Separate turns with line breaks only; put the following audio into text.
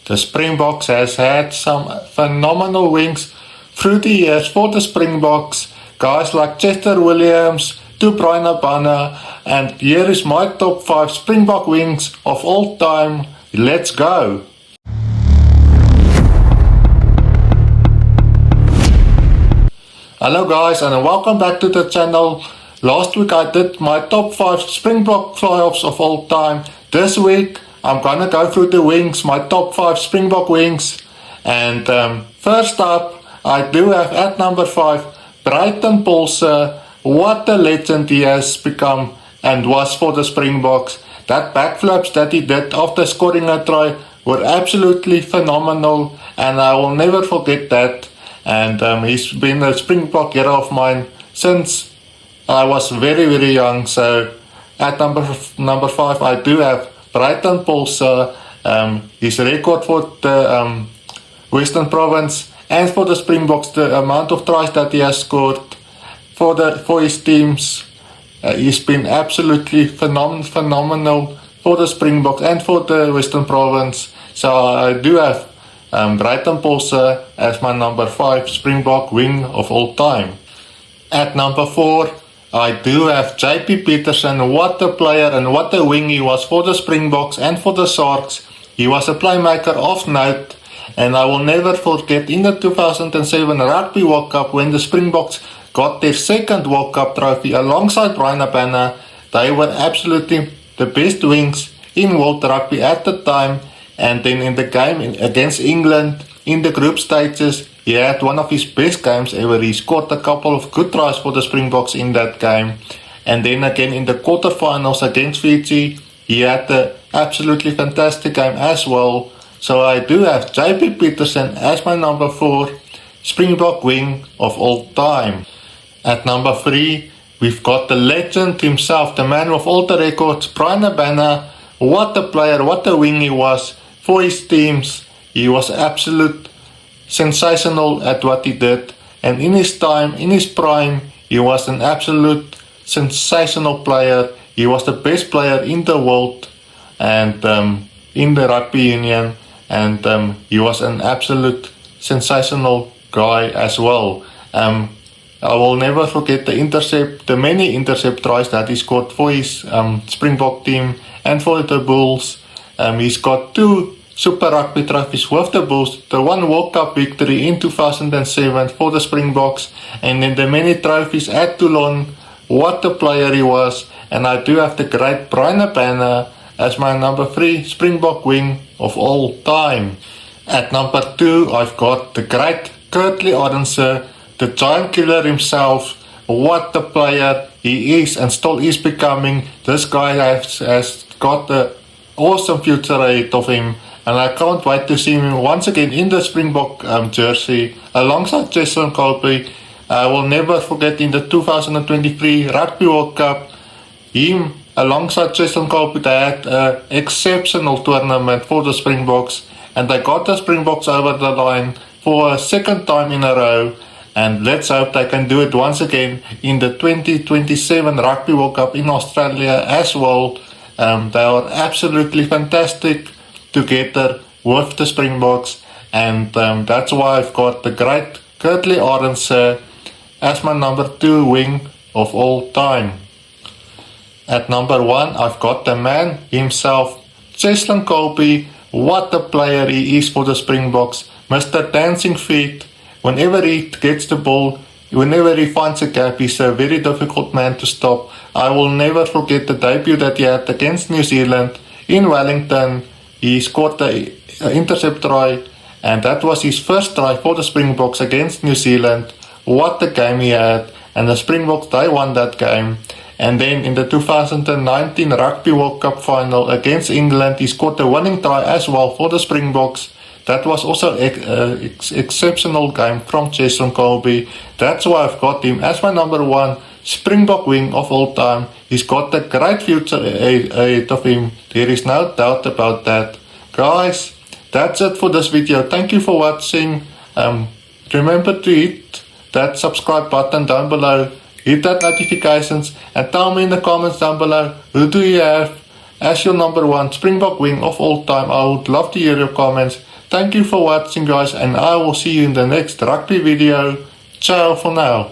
The Springboks has had some phenomenal wings through the years for the Springboks. Guys like Chester Williams to Bryan Habana, and here is my top 5 Springbok wings of all time. Let's go! Hello guys, and welcome back to the channel. Last week I did my top 5 Springbok fly-offs of all time. This week I'm gonna go through the wings, my top 5 Springbok wings. And first up, I do have at number 5 Breyton Paulse. What a legend he has become and was for the Springboks. That backflips that he did after scoring a try were absolutely phenomenal, and I will never forget that. And he's been a Springbok hero of mine since I was very, very young. So at number 5, I do have Breyton Paulse. His record for the Western Province and for the Springboks, the amount of tries that he has scored for his teams, he's been absolutely phenomenal for the Springboks and for the Western Province. So I do have Breyton Paulse as my number 5 Springbok wing of all time. At number 4, I do have JP Peterson. What a player and what a wing he was for the Springboks and for the Sharks. He was a playmaker of note, and I will never forget in the 2007 Rugby World Cup when the Springboks got their second World Cup trophy alongside Bryan Habana. They were absolutely the best wings in World Rugby at the time. And then in the game against England, in the group stages, he had one of his best games ever. He scored a couple of good tries for the Springboks in that game. And then again in the quarterfinals against Fiji, he had an absolutely fantastic game as well. So I do have JP Peterson as my number 4 Springbok wing of all time. At number 3, we've got the legend himself, the man with all the records, Bryan Habana. What a player, what a wing he was for his teams. He was absolute sensational at what he did, and in his time, in his prime, he was an absolute sensational player. He was the best player in the world and in the Rugby Union, and he was an absolute sensational guy as well. I will never forget the many intercept tries that he scored for his Springbok team and for the Bulls. He's got 2 Super Rugby trophies with the Bulls, the 1 World Cup victory in 2007 for the Springboks, and then the many trophies at Toulon. What a player he was. And I do have the great Bryan Habana as my number 3 Springbok wing of all time. At number 2, I've got the great Lee Arendse, the giant killer himself. What a player he is and still is becoming. This guy has got an awesome future ahead of him, and I can't wait to see him once again in the Springbok jersey alongside Cheslin Kolbe. I will never forget in the 2023 Rugby World Cup, him alongside Cheslin Kolbe, they had an exceptional tournament for the Springboks, and they got the Springboks over the line for a second time in a row. And let's hope they can do it once again in the 2027 Rugby World Cup in Australia as well. They are absolutely fantastic together with the Springboks, and that's why I've got the great Lee Arendse as my number 2 wing of all time. At number 1, I've got the man himself, Cheslin Kolbe. What a player he is for the Springboks. Mr. Dancing Feet. Whenever he gets the ball, whenever he finds a gap, he's a very difficult man to stop. I will never forget the debut that he had against New Zealand in Wellington. He scored the intercept try, and that was his first try for the Springboks against New Zealand. What a game he had, and the Springboks, they won that game. And then in the 2019 Rugby World Cup final against England, he scored the winning try as well for the Springboks. That was also an exceptional game from Cheslin Kolbe. That's why I've got him as my number 1 Springbok wing of all time. He's got a great future ahead of him. There is no doubt about that. Guys, that's it for this video. Thank you for watching. Remember to hit that subscribe button down below. Hit that notifications and tell me in the comments down below, who do you have as your number 1 Springbok wing of all time? I would love to hear your comments. Thank you for watching, guys, and I will see you in the next rugby video. Ciao for now.